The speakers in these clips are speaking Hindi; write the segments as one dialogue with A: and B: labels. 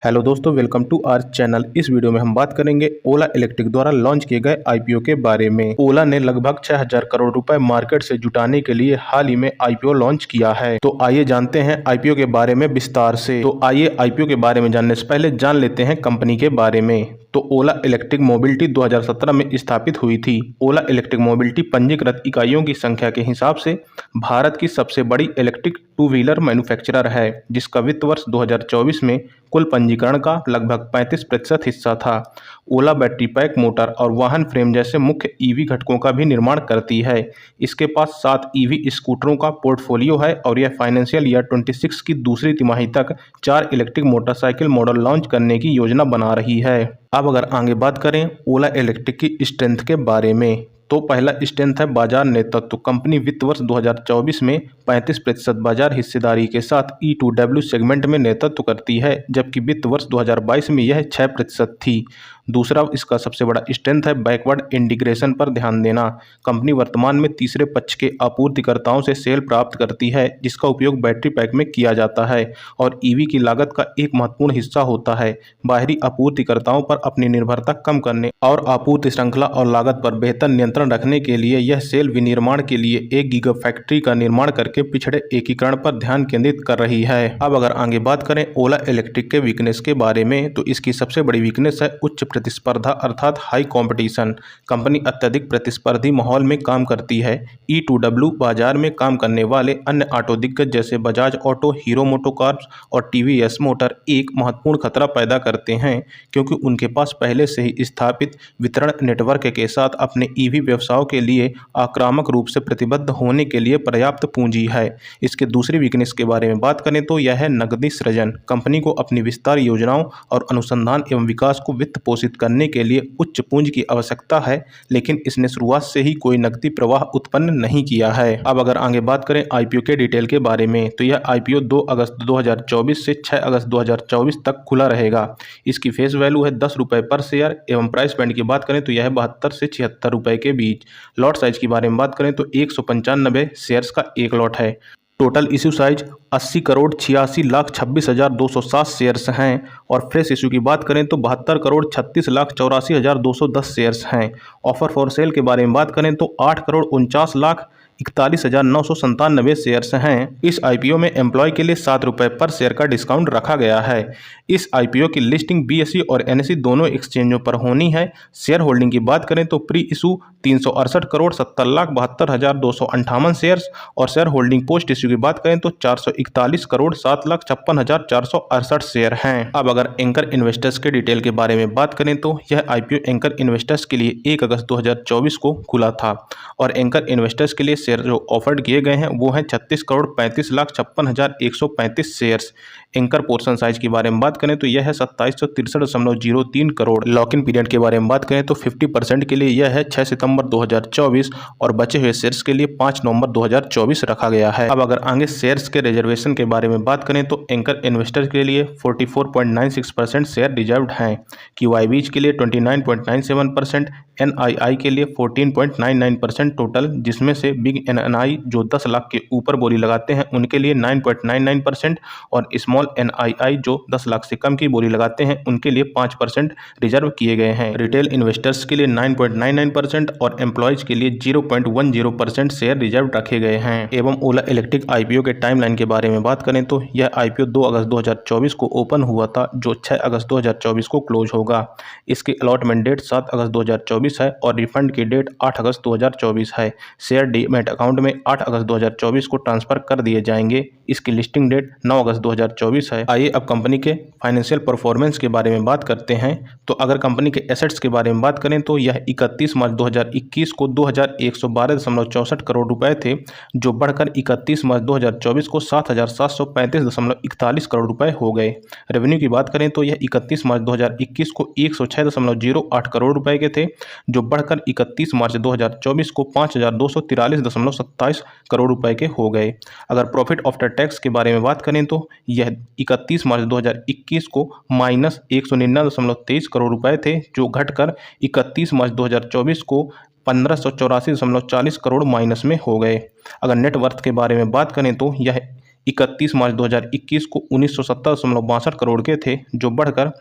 A: हेलो दोस्तों, वेलकम टू आवर चैनल। इस वीडियो में हम बात करेंगे ओला इलेक्ट्रिक द्वारा लॉन्च किए गए आईपीओ के बारे में। ओला ने लगभग 6000 करोड़ रुपए मार्केट से जुटाने के लिए हाल ही में आईपीओ लॉन्च किया है। तो आइए जानते हैं आईपीओ के बारे में विस्तार से। तो आइए आईपीओ के बारे में जानने से पहले जान लेते हैं कंपनी के बारे में। तो ओला इलेक्ट्रिक मोबिलिटी 2017 में स्थापित हुई थी। ओला इलेक्ट्रिक मोबिलिटी पंजीकृत इकाइयों की संख्या के हिसाब से भारत की सबसे बड़ी इलेक्ट्रिक टू व्हीलर मैन्युफैक्चरर है, जिसका वित्त वर्ष 2024 में कुल पंजीकरण का लगभग 35% हिस्सा था। ओला बैटरी पैक, मोटर और वाहन फ्रेम जैसे मुख्य ईवी घटकों का भी निर्माण करती है। इसके पास 7 ईवी स्कूटरों का पोर्टफोलियो है और यह फाइनेंशियल ईयर 26 की दूसरी तिमाही तक 4 इलेक्ट्रिक मोटरसाइकिल मॉडल लॉन्च करने की योजना बना रही है। अब अगर आगे बात करें ओला इलेक्ट्रिक की स्ट्रेंथ के बारे में, तो पहला स्ट्रेंथ है बाजार नेतृत्व। कंपनी वित्त वर्ष 2024 में 35% बाजार हिस्सेदारी के साथ E2W सेगमेंट में नेतृत्व करती है, जबकि वित्त वर्ष 2022 में यह 6% थी। दूसरा इसका सबसे बड़ा स्ट्रेंथ है बैकवर्ड इंटीग्रेशन पर ध्यान देना। कंपनी वर्तमान में तीसरे पक्ष के आपूर्तिकर्ताओं से सेल प्राप्त करती है, जिसका उपयोग बैटरी पैक में किया जाता है और ईवी की लागत का एक महत्वपूर्ण हिस्सा होता है। बाहरी आपूर्तिकर्ताओं पर अपनी निर्भरता कम करने और आपूर्ति श्रृंखला और लागत पर बेहतर नियंत्रण रखने के लिए यह सेल विनिर्माण के लिए एक गीगा फैक्ट्री का निर्माण करके पिछड़े एकीकरण पर ध्यान केंद्रित कर रही है। अब अगर आगे बात करें ओला इलेक्ट्रिक के वीकनेस के बारे में, तो इसकी सबसे बड़ी वीकनेस है उच्च प्रतिस्पर्धा अर्थात हाई कंपटीशन। कंपनी अत्यधिक प्रतिस्पर्धी माहौल में काम करती है। E2W बाजार में काम करने वाले अन्य ऑटो दिग्गज जैसे बजाज ऑटो, हीरो मोटोकॉर्प और टीवीएस मोटर एक महत्वपूर्ण खतरा पैदा करते हैं, क्योंकि उनके पास पहले से ही स्थापित वितरण नेटवर्क के साथ अपने ईवी व्यवसायों के लिए आक्रामक रूप से प्रतिबद्ध होने के लिए पर्याप्त पूंजी है। इसके दूसरी वीकनेस के बारे में बात करें तो यह है नकदी सृजन। कंपनी को अपनी विस्तार योजनाओं और अनुसंधान एवं विकास को वित्त पोषित करने के लिए उच्च पूंजी की आवश्यकता है, लेकिन इसने शुरुआत से ही कोई नकदी प्रवाह उत्पन्न नहीं किया है। अब अगर आगे बात करें आईपीओ के डिटेल के बारे में, तो यह आईपीओ 2 अगस्त 2024 से 6 अगस्त 2024 तक खुला रहेगा। इसकी फेस वैल्यू है 10 रुपये पर शेयर एवं प्राइस बैंड की बात करें तो यह 72 से 76 रुपये के बीच। लॉट साइज की बारे में बात करें तो 195 शेयर्स का एक लॉट है। Total issue size 80 crore 86,26,207 shares हैं और फ्रेश इशू की बात करें तो 72 करोड़ 36,84,210 शेयर्स हैं। ऑफर फॉर सेल के बारे में बात करें तो 8 करोड़ 49,41,997 शेयर्स हैं। इस आईपीओ में एम्प्लॉय के लिए 7 रुपये पर शेयर का डिस्काउंट रखा गया है। इस आईपीओ की लिस्टिंग बीएसई और एनएसई दोनों एक्सचेंजों पर होनी है। शेयर होल्डिंग की बात करें तो प्री इशू 368 करोड़ 70,72,258 शेयर्स और शेयर होल्डिंग पोस्ट इशू की बात करें तो 441 करोड़ 7,56,468 शेयर हैं। अब अगर एंकर इन्वेस्टर्स के डिटेल के बारे में बात करें तो यह आईपीओ एंकर इन्वेस्टर्स के लिए 1 अगस्त 2024 को खुला था और एंकर इन्वेस्टर्स के लिए शेयर जो ऑफर्ड किए गए हैं वो हैं 36 crore 35,56,135 shares. Anchor portion size के बारे में बात करें तो यह है 2763.03 करोड़। लॉक इन पीरियड के बारे में बात करें तो 50% के लिए यह है 6 सितंबर 2024 और बचे हुए शेयर्स के लिए 5 नवंबर 2024 रखा गया है। अब अगर आगे शेयर्स के रिजर्वेशन के बारे में बात करें तो एंकर इन्वेस्टर्स के लिए 44.96% शेयर रिजर्व्ड हैं, QIBs के लिए 29.97%, NII के लिए 14.99% टोटल, जिसमें से बिग NNI जो 10 लाख के ऊपर बोली लगाते हैं उनके लिए 9.99% और स्मॉल NII जो 10 लाख से कम की बोली लगाते हैं उनके लिए 5% रिजर्व किए गए हैं। रिटेल इन्वेस्टर्स के लिए 9.99% और एम्प्लॉयज के लिए 0.10% शेयर रिजर्व रखे गए हैं। एवं ओला इलेक्ट्रिक आईपीओ के टाइमलाइन के बारे में बात करें तो यह आईपीओ 2 अगस्त 2024 को ओपन हुआ था, जो 6 अगस्त 2024 को क्लोज होगा। इसकी अलॉटमेंट डेट 7 अगस्त 2024 है और रिफंड की डेट 8 अगस्त 2024 है। शेयर डीमैट अकाउंट में 8 अगस्त 2024 को ट्रांसफर कर दिए जाएंगे। इसकी लिस्टिंग डेट 9 अगस्त 2024 है। आइए अब कंपनी के फाइनेंशियल परफॉर्मेंस के बारे में बात करते हैं। तो अगर कंपनी के एसेट्स के बारे में बात करें तो यह 31 मार्च 2021 को 2112.64 करोड़ रुपए थे, जो बढ़कर 31 मार्च 2024 को 7735.41 करोड़ रुपए हो गए। रेवेन्यू की बात करें तो यह 31 मार्च 2021 को 106.08 करोड़ रुपए के थे, जो बढ़कर 31 मार्च 2024 को 5243.27 करोड़ रुपए के हो गए। अगर प्रॉफिट आफ्टर टैक्स के बारे में बात करें तो यह 31 मार्च 2021 को -199.23 करोड़ रुपए थे, जो घटकर 31 मार्च 2024 को 1584.40 करोड़ माइनस में हो गए। अगर नेट वर्थ के बारे में बात करें तो यह 31 मार्च 2021 को 1970.62 करोड़ के थे, जो बढ़कर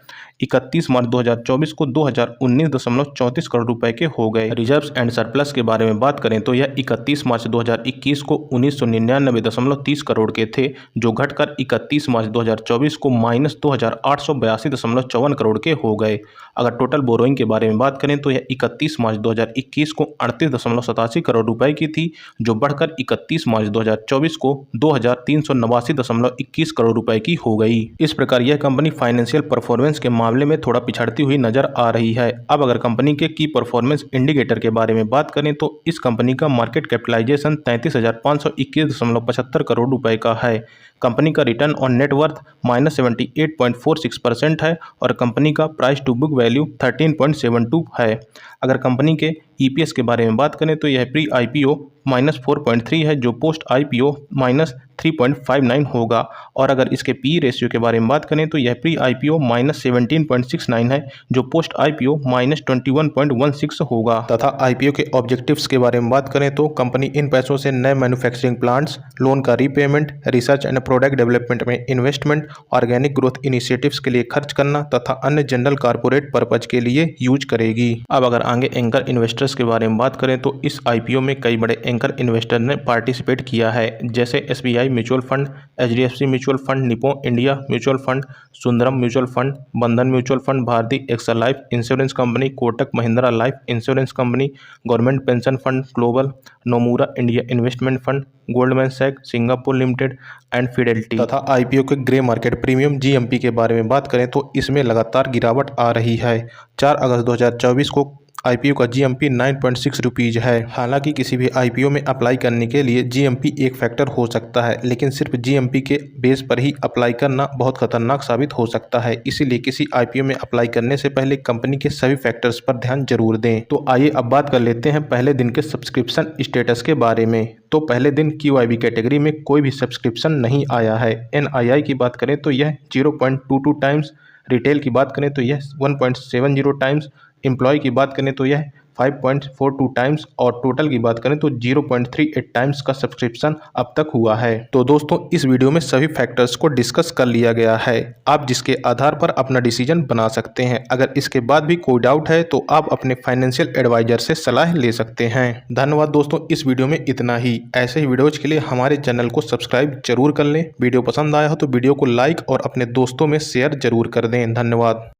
A: 31 मार्च 2024 को 2019.34 करोड़ रुपए के हो गए। रिजर्व्स एंड सरप्लस के बारे में बात करें तो यह 31 मार्च 2021 को 1999.30 करोड़ के थे, जो घटकर 31 मार्च 2024 को -2882.54 करोड़ के हो गए। अगर टोटल बोरोइंग के बारे में बात करें तो यह 31 मार्च 2021 को 38.87 करोड़ रुपए की थी, जो बढ़कर 31 मार्च 2024 को 2389.21 करोड़ रुपए की हो गई। इस प्रकार यह कंपनी फाइनेंशियल परफॉर्मेंस के मामले में थोड़ा पिछड़ती हुई नजर आ रही है। अब अगर कंपनी के की परफॉर्मेंस इंडिकेटर के बारे में बात करें तो इस कंपनी का मार्केट कैपिटलाइजेशन 33,521.75 करोड़ रुपए का है। कंपनी का रिटर्न ऑन नेटवर्थ -78.46% है और कंपनी का प्राइस टू बुक वैल्यू 13.72 है। अगर कंपनी के ईपीएस के बारे में बात करें तो यह प्री आईपीओ -4.3 है, जो पोस्ट आईपीओ -3.59 होगा। और अगर इसके पी रेशियो के बारे में बात करें तो यह प्री आईपीओ -17.69 है, जो पोस्ट आईपीओ -21.16 होगा। तथा आईपीओ के ऑब्जेक्टिव्स के बारे में बात करें तो कंपनी इन पैसों से नए मैन्युफैक्चरिंग प्लांट्स, लोन का repayment, research and product development में इन्वेस्टमेंट, ऑर्गेनिक ग्रोथ इनिशिएटिव्स के लिए खर्च करना तथा अन्य जनरल कॉर्पोरेट पर्पज के लिए यूज करेगी। अब अगर आगे एंकर इन्वेस्टर्स के बारे में बात करें तो इस आईपीओ में कई बड़े एंकर इन्वेस्टर ने पार्टिसिपेट किया है, जैसे SBI mutual fund, HDFC mutual fund, Nippon India mutual fund, Sundaram mutual fund, Bandhan mutual fund, Bharatiya AXA life insurance company, Kotak Mahindra life insurance company, government pension fund global, Nomura India investment fund, Goldman सैक्स सिंगापुर लिमिटेड एंड फिडेलिटी। तथा आईपीओ के ग्रे मार्केट प्रीमियम जीएमपी के बारे में बात करें तो इसमें लगातार गिरावट आ रही है। 4 अगस्त 2024 को आईपीओ का जीएमपी 9.6 रुपीज़ है। हालांकि किसी भी आईपीओ में अप्लाई करने के लिए जीएमपी एक फैक्टर हो सकता है, लेकिन सिर्फ जीएमपी के बेस पर ही अप्लाई करना बहुत खतरनाक साबित हो सकता है। इसीलिए किसी आईपीओ में अप्लाई करने से पहले कंपनी के सभी फैक्टर्स पर ध्यान जरूर दें। तो आइए अब बात कर लेते हैं पहले दिन के सब्सक्रिप्शन स्टेटस के बारे में। तो पहले दिन क्यूआईबी कैटेगरी में कोई भी सब्सक्रिप्शन नहीं आया है। एनआईआई की बात करें तो यह 0.22 टाइम्स, रिटेल की बात करें तो यह 1.70 टाइम्स, एम्प्लॉय की बात करें तो यह 5.42 टाइम्स और टोटल की बात करें तो 0.38 टाइम्स का सब्सक्रिप्शन अब तक हुआ है। तो दोस्तों, इस वीडियो में सभी फैक्टर्स को डिस्कस कर लिया गया है, आप जिसके आधार पर अपना डिसीजन बना सकते हैं। अगर इसके बाद भी कोई डाउट है तो आप अपने फाइनेंशियल एडवाइजर से सलाह ले सकते हैं। धन्यवाद दोस्तों, इस वीडियो में इतना ही। ऐसे ही वीडियोज के लिए हमारे चैनल को सब्सक्राइब जरूर कर लें। वीडियो पसंद आया हो तो वीडियो को लाइक और अपने दोस्तों में शेयर जरूर कर दें। धन्यवाद।